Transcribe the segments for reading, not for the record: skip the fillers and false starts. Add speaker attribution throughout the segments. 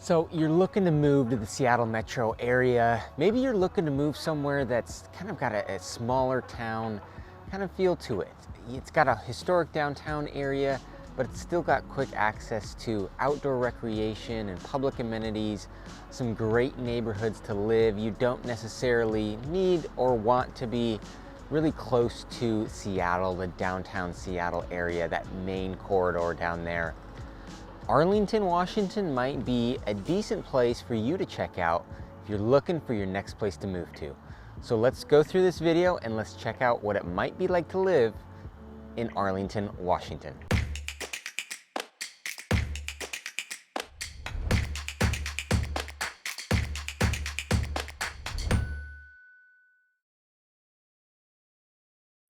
Speaker 1: So you're looking to move to the Seattle metro area. Maybe you're looking to move somewhere that's kind of got a smaller town kind of feel to it. It's got a historic downtown area, but it's still got quick access to outdoor recreation and public amenities, some great neighborhoods to live. You don't necessarily need or want to be really close to Seattle, the downtown Seattle area, that main corridor down there. Arlington, Washington might be a decent place for you to check out if you're looking for your next place to move to. So let's go through this video and let's check out what it might be like to live in Arlington, Washington.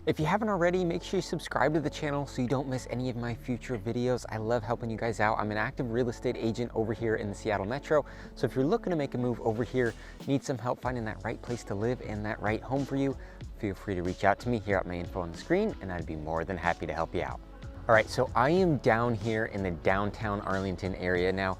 Speaker 1: If you haven't already, make sure you subscribe to the channel so you don't miss any of my future videos. I love helping you guys out. I'm an active real estate agent over here in the Seattle Metro. So if you're looking to make a move over here, need some help finding that right place to live and that right home for you, feel free to reach out to me here at my info on the screen and I'd be more than happy to help you out. All right, so I am down here in the downtown Arlington area. Now,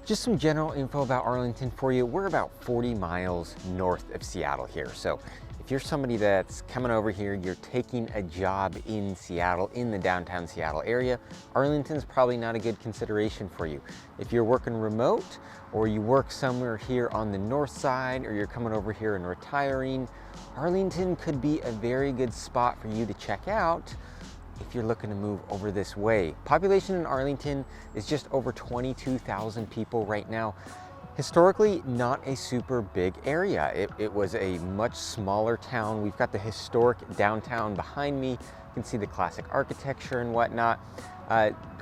Speaker 1: just some general info about Arlington for you. We're about 40 miles north of Seattle here. So if you're somebody that's coming over here, you're taking a job in Seattle, in the downtown Seattle area, Arlington's probably not a good consideration for you. If you're working remote or you work somewhere here on the north side or you're coming over here and retiring, Arlington could be a very good spot for you to check out if you're looking to move over this way. Population in Arlington is just over 22,000 people right now. Historically, not a super big area. It was a much smaller town. We've got the historic downtown behind me. You can see the classic architecture and whatnot.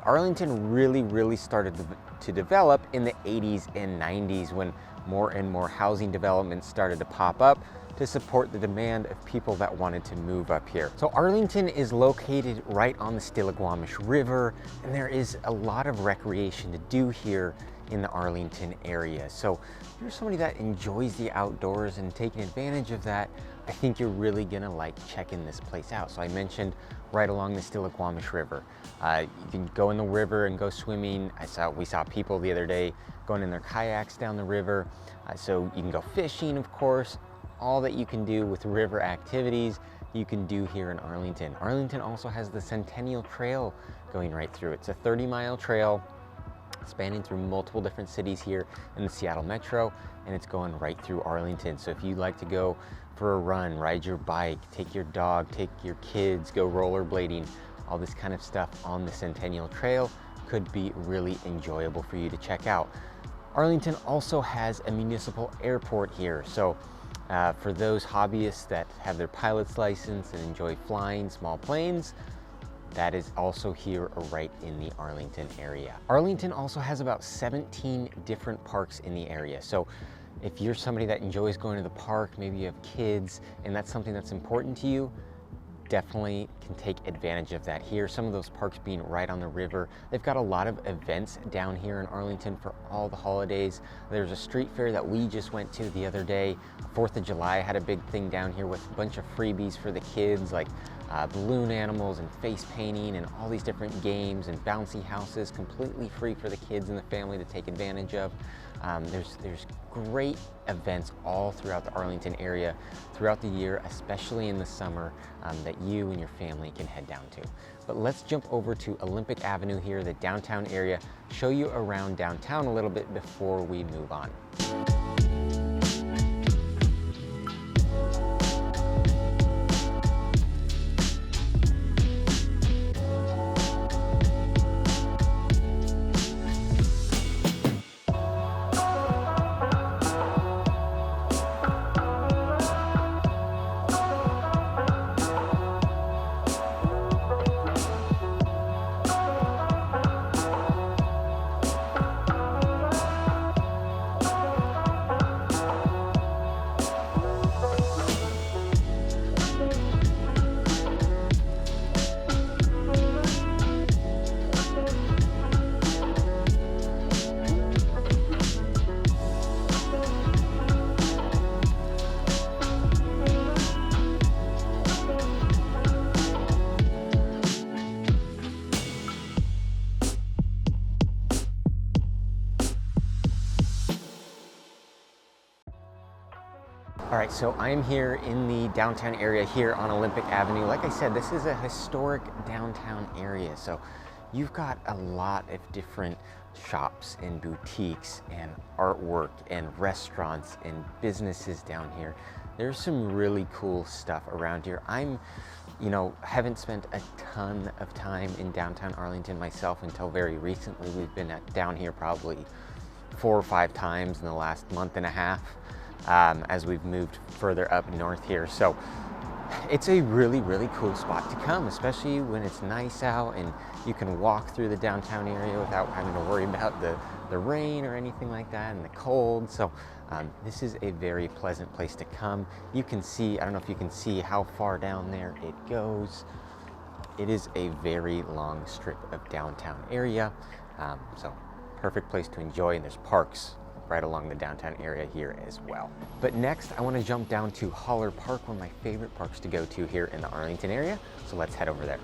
Speaker 1: Arlington really started to develop in the 80s and 90s when more and more housing developments started to pop up to support the demand of people that wanted to move up here. So Arlington is located right on the Stillaguamish River, and there is a lot of recreation to do here in the Arlington area. So if you're somebody that enjoys the outdoors and taking advantage of that, I think you're really gonna like checking this place out. So I mentioned right along the Stillaguamish River. You can go in the river and go swimming. We saw people the other day going in their kayaks down the river. So you can go fishing, of course. All that you can do with river activities, you can do here in Arlington. Arlington also has the Centennial Trail going right through. It's a 30-mile trail spanning through multiple different cities here in the Seattle Metro, and it's going right through Arlington. So if you like to go for a run, ride your bike, take your dog, take your kids, go rollerblading, all this kind of stuff on the Centennial Trail could be really enjoyable for you to check out. Arlington also has a municipal airport here. So for those hobbyists that have their pilot's license and enjoy flying small planes, that is also here right in the Arlington area. Arlington also has about 17 different parks in the area. So if you're somebody that enjoys going to the park, maybe you have kids and that's something that's important to you, definitely can take advantage of that here. Some of those parks being right on the river. They've got a lot of events down here in Arlington for all the holidays. There's a street fair that we just went to the other day. 4th of July had a big thing down here with a bunch of freebies for the kids, like balloon animals and face painting and all these different games and bouncy houses, completely free for the kids and the family to take advantage of. There's great events all throughout the Arlington area throughout the year, especially in the summer, that you and your family can head down to. But let's jump over to Olympic Avenue here, the downtown area, show you around downtown a little bit before we move on. right, so I'm here in the downtown area here on Olympic Avenue. Like I said, this is a historic downtown area. So you've got a lot of different shops and boutiques and artwork and restaurants and businesses down here. There's some really cool stuff around here. Haven't spent a ton of time in downtown Arlington myself until very recently. We've been down here probably 4 or 5 times in the last month and a half as we've moved further up north here. So it's a really, really cool spot to come, especially when it's nice out and you can walk through the downtown area without having to worry about the rain or anything like that and the cold. So this is a very pleasant place to come. You can see, I don't know if you can see how far down there it goes. It is a very long strip of downtown area. So perfect place to enjoy, and there's parks right along the downtown area here as well. But next, I want to jump down to Holler Park, one of my favorite parks to go to here in the Arlington area. So let's head over there.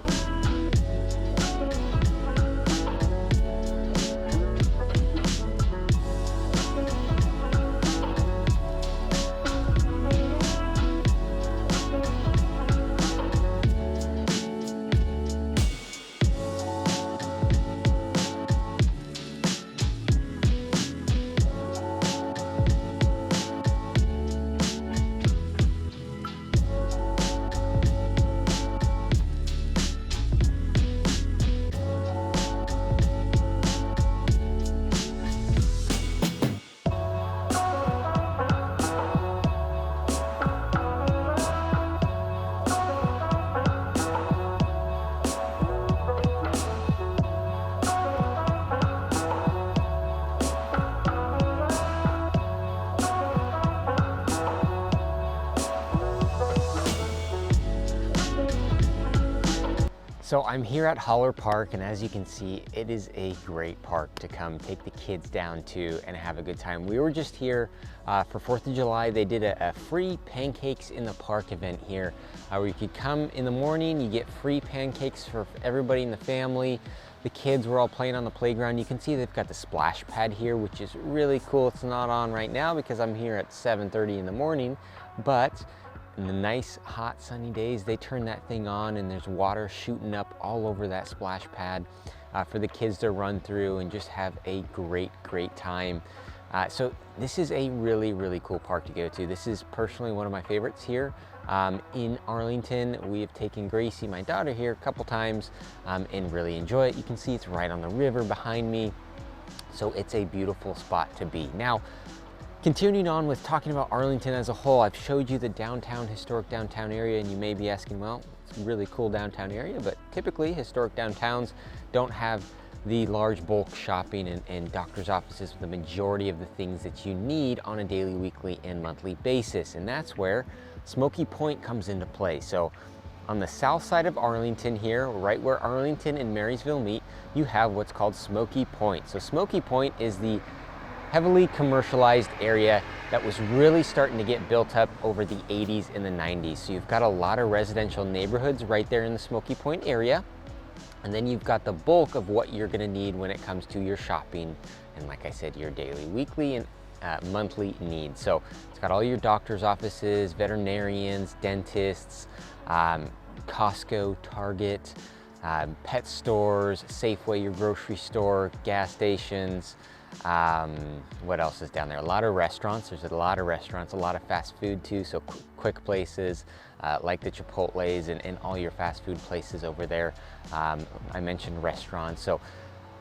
Speaker 1: So I'm here at Holler Park, and as you can see, it is a great park to come take the kids down to and have a good time. We were just here for 4th of July. They did a free pancakes in the park event here where you could come in the morning, you get free pancakes for everybody in the family. The kids were all playing on the playground. You can see they've got the splash pad here, which is really cool. It's not on right now because I'm here at 7:30 in the morning, but in the nice, hot, sunny days, they turn that thing on and there's water shooting up all over that splash pad for the kids to run through and just have a great, great time. So this is a really, really cool park to go to. This is personally one of my favorites here in Arlington. We have taken Gracie, my daughter, here a couple times and really enjoy it. You can see it's right on the river behind me. So it's a beautiful spot to be. Now, continuing on with talking about Arlington as a whole, I've showed you the historic downtown area, and you may be asking, well, it's a really cool downtown area, but typically historic downtowns don't have the large bulk shopping and doctor's offices with the majority of the things that you need on a daily, weekly, and monthly basis. And that's where Smokey Point comes into play. So on the south side of Arlington here, right where Arlington and Marysville meet, you have what's called Smokey Point. So Smokey Point is the heavily commercialized area that was really starting to get built up over the 80s and the 90s. So you've got a lot of residential neighborhoods right there in the Smokey Point area. And then you've got the bulk of what you're gonna need when it comes to your shopping. And like I said, your daily, weekly, and monthly needs. So it's got all your doctor's offices, veterinarians, dentists, Costco, Target, pet stores, Safeway, your grocery store, gas stations. What else is down there? A lot of restaurants. There's a lot of restaurants, a lot of fast food too. So quick places like the Chipotle's and all your fast food places over there. I mentioned restaurants. So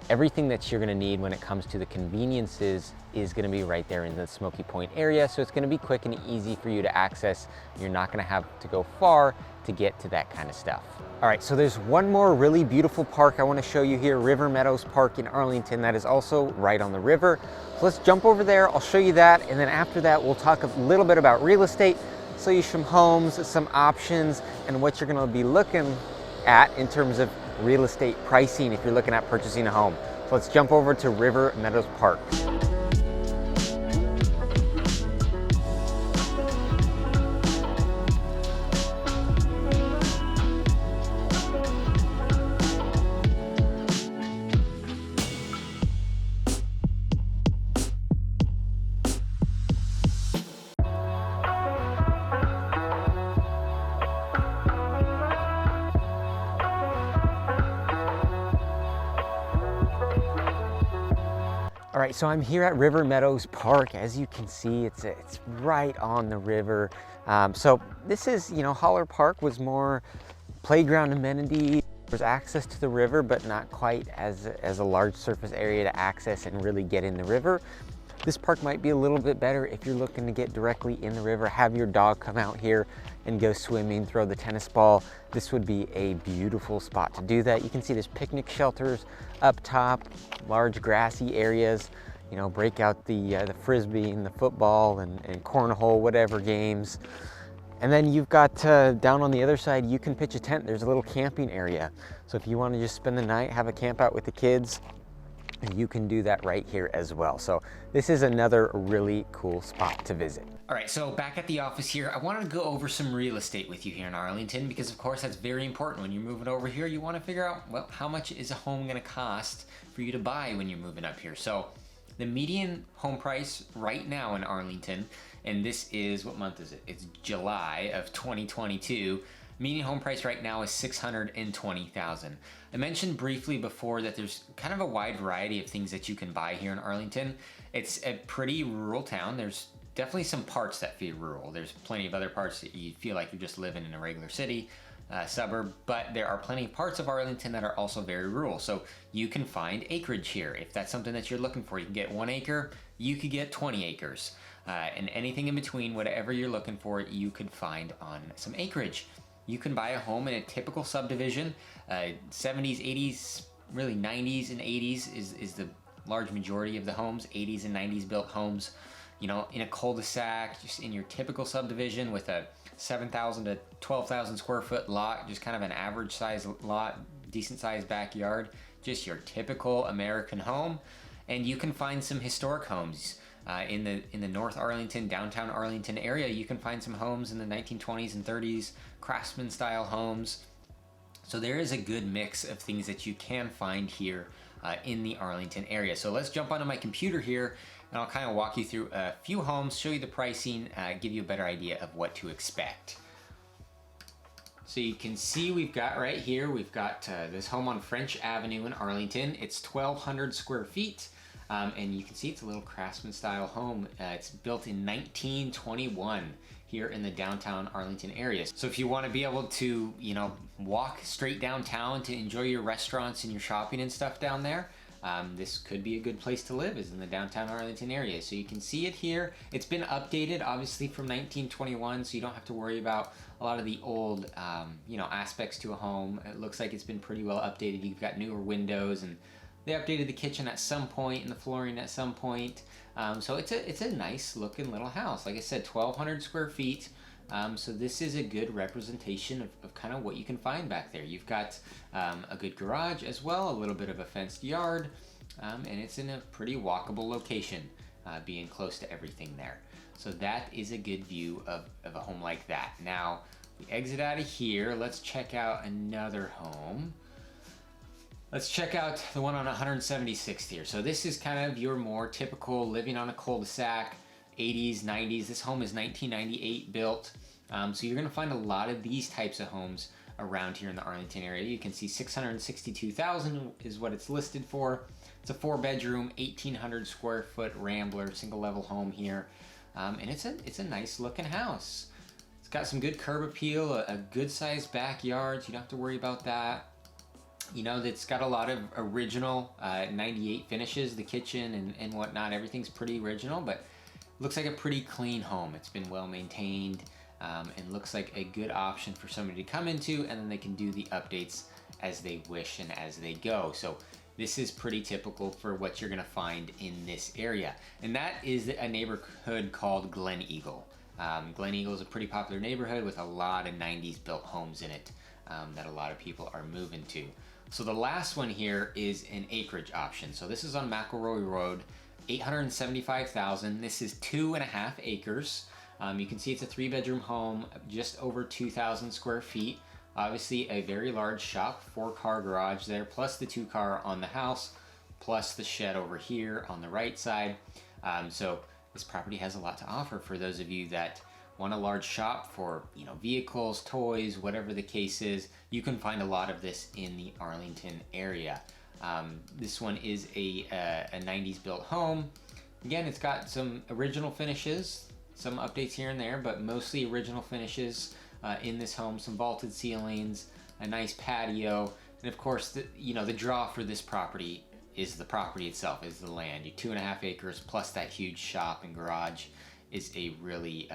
Speaker 1: everything that you're going to need when it comes to the conveniences is going to be right there in the Smokey Point area. So it's going to be quick and easy for you to access. You're not going to have to go far to get to that kind of stuff. All right, so there's one more really beautiful park I want to show you here, Meadows Park in Arlington, that is also right on the river. So let's jump over there, I'll show you that, and then after that we'll talk a little bit about real estate, show you some homes, some options, and what you're going to be looking at in terms of real estate pricing if you're looking at purchasing a home. So let's jump over to Meadows Park. right, so I'm here at Meadows Park. As you can see, it's right on the river. So this is, Holler Park was more playground amenity. There's access to the river, but not quite as a large surface area to access and really get in the river. This park might be a little bit better if you're looking to get directly in the river, have your dog come out here and go swimming, throw the tennis ball. This would be a beautiful spot to do that. You can see there's picnic shelters up top, large grassy areas, break out the frisbee and the football and cornhole, whatever games. And then you've got down on the other side, you can pitch a tent. There's a little camping area. So if you want to just spend the night, have a camp out with the kids, you can do that right here as well. So this is another really cool spot to visit. All right, so back at the office here, I wanted to go over some real estate with you here in Arlington because of course that's very important. When you're moving over here, you want to figure out, well, how much is a home going to cost for you to buy when you're moving up here? So the median home price right now in Arlington, and this is, what month is it? It's July of 2022. Median home price right now is $620,000. I mentioned briefly before that there's kind of a wide variety of things that you can buy here in Arlington. It's a pretty rural town. There's definitely some parts that feel rural. There's plenty of other parts that you feel like you're just living in a regular city, suburb, but there are plenty of parts of Arlington that are also very rural. So you can find acreage here. If that's something that you're looking for, you can get 1 acre, you could get 20 acres. And anything in between, whatever you're looking for, you could find on some acreage. You can buy a home in a typical subdivision. 70s, 80s, really 90s and 80s is the large majority of the homes. 80s and 90s built homes, in a cul-de-sac, just in your typical subdivision with a 7,000 to 12,000 square foot lot, just kind of an average size lot, decent sized backyard, just your typical American home. And you can find some historic homes. In the North Arlington, downtown Arlington area, you can find some homes in the 1920s and 30s, craftsman style homes. So there is a good mix of things that you can find here in the Arlington area. So let's jump onto my computer here and I'll kind of walk you through a few homes, show you the pricing, give you a better idea of what to expect. So you can see we've got right here, we've got this home on French Avenue in Arlington. It's 1,200 square feet. And you can see it's a little craftsman style home. It's built in 1921 here in the downtown Arlington area. So if you want to be able to, walk straight downtown to enjoy your restaurants and your shopping and stuff down there, this could be a good place to live, is in the downtown Arlington area. So you can see it here. It's been updated, obviously, from 1921, so you don't have to worry about a lot of the old, aspects to a home. It looks like it's been pretty well updated. You've got newer windows, and they updated the kitchen at some point and the flooring at some point. So it's a nice looking little house. Like I said, 1,200 square feet. So this is a good representation of kind of what you can find back there. You've got a good garage as well, a little bit of a fenced yard, and it's in a pretty walkable location, being close to everything there. So that is a good view of a home like that. Now, we exit out of here. Let's check out another home. Let's check out the one on 176th here. So this is kind of your more typical living on a cul-de-sac, 80s, 90s. This home is 1998 built. So you're gonna find a lot of these types of homes around here in the Arlington area. You can see 662,000 is what it's listed for. It's a 4-bedroom, 1,800 square foot Rambler, single level home here. And it's a nice looking house. It's got some good curb appeal, a good sized backyard, so you don't have to worry about that. It's got a lot of original 98 finishes, the kitchen and whatnot. Everything's pretty original, but looks like a pretty clean home. It's been well maintained and looks like a good option for somebody to come into, and then they can do the updates as they wish and as they go. So this is pretty typical for what you're gonna find in this area. And that is a neighborhood called Glen Eagle. Glen Eagle is a pretty popular neighborhood with a lot of 90s built homes in it that a lot of people are moving to. So the last one here is an acreage option. So this is on McElroy Road, 875,000. This is 2.5 acres. You can see it's a 3-bedroom home, just over 2,000 square feet. Obviously a very large shop, 4-car garage there, plus the 2-car on the house, plus the shed over here on the right side. So this property has a lot to offer for those of you that want a large shop for, vehicles, toys, whatever the case is. You can find a lot of this in the Arlington area. This one is a 90s built home. Again, it's got some original finishes, some updates here and there, but mostly original finishes in this home. Some vaulted ceilings, a nice patio, and of course, the draw for this property is the property itself, is the land. Your 2.5 acres plus that huge shop and garage is a really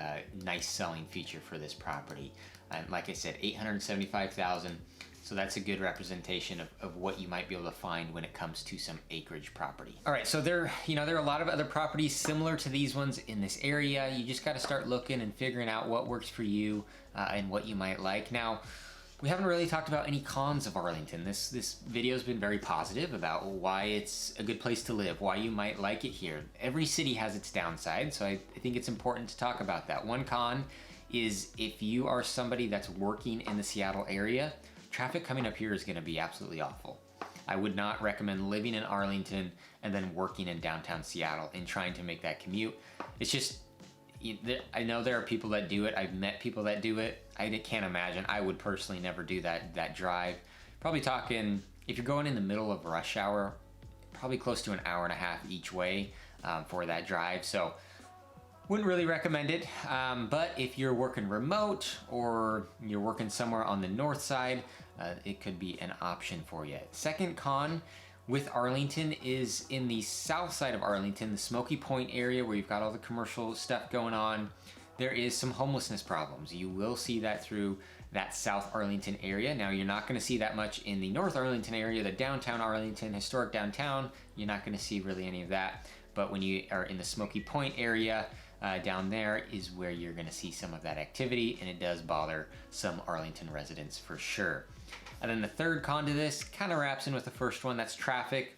Speaker 1: nice selling feature for this property. And like I said, $875,000. So that's a good representation of what you might be able to find when it comes to some acreage property. All right, so there are a lot of other properties similar to these ones in this area. You just got to start looking and figuring out what works for you and what you might like. Now, we haven't really talked about any cons of Arlington. This video has been very positive about why it's a good place to live, why you might like it here. Every city has its downside, so I think it's important to talk about that. One con is if you are somebody that's working in the Seattle area, traffic coming up here is going to be absolutely awful. I would not recommend living in Arlington and then working in downtown Seattle and trying to make that commute. It's just, I know there are people that do it. I've met people that do it. I can't imagine. I would personally never do that drive. Probably talking, if you're going in the middle of rush hour, probably close to an hour and a half each way for that drive. So wouldn't really recommend it, but if you're working remote or you're working somewhere on the north side, it could be an option for you. Second con with Arlington is in the south side of Arlington, the Smokey Point area where you've got all the commercial stuff going on. There is some homelessness problems. You will see that through that South Arlington area. Now, you're not gonna see that much in the North Arlington area, the downtown Arlington, historic downtown. You're not gonna see really any of that. But when you are in the Smokey Point area, down there is where you're gonna see some of that activity, and it does bother some Arlington residents for sure. And then the third con to this kind of wraps in with the first one, that's traffic.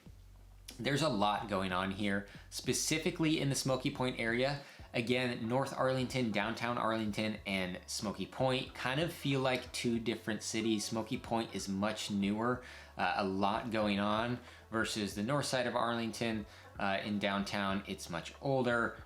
Speaker 1: There's a lot going on here, specifically in the Smokey Point area. Again, North Arlington, downtown Arlington, and Smokey Point kind of feel like two different cities. Smokey Point is much newer, a lot going on, versus the north side of Arlington. In downtown, it's much older,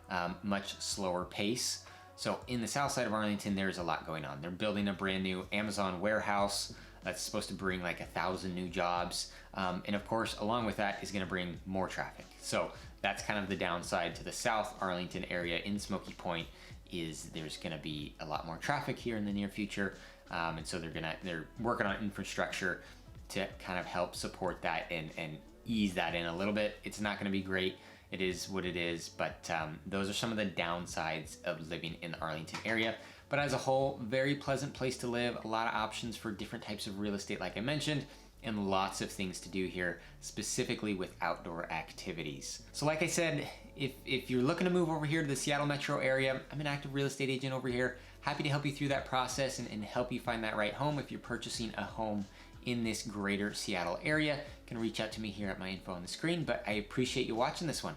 Speaker 1: much slower pace. So in the south side of Arlington, there's a lot going on. They're building a brand new Amazon warehouse that's supposed to bring like 1,000 new jobs. And of course, along with that is gonna bring more traffic. So that's kind of the downside to the South Arlington area in Smokey Point, is there's gonna be a lot more traffic here in the near future. And so they're working on infrastructure to kind of help support that and ease that in a little bit. It's not gonna be great. It is what it is, but those are some of the downsides of living in the Arlington area. But as a whole, very pleasant place to live, a lot of options for different types of real estate, like I mentioned, and lots of things to do here, specifically with outdoor activities. So like I said, if you're looking to move over here to the Seattle metro area, I'm an active real estate agent over here. Happy to help you through that process and help you find that right home if you're purchasing a home in this greater Seattle area. You can reach out to me here at my info on the screen, but I appreciate you watching this one.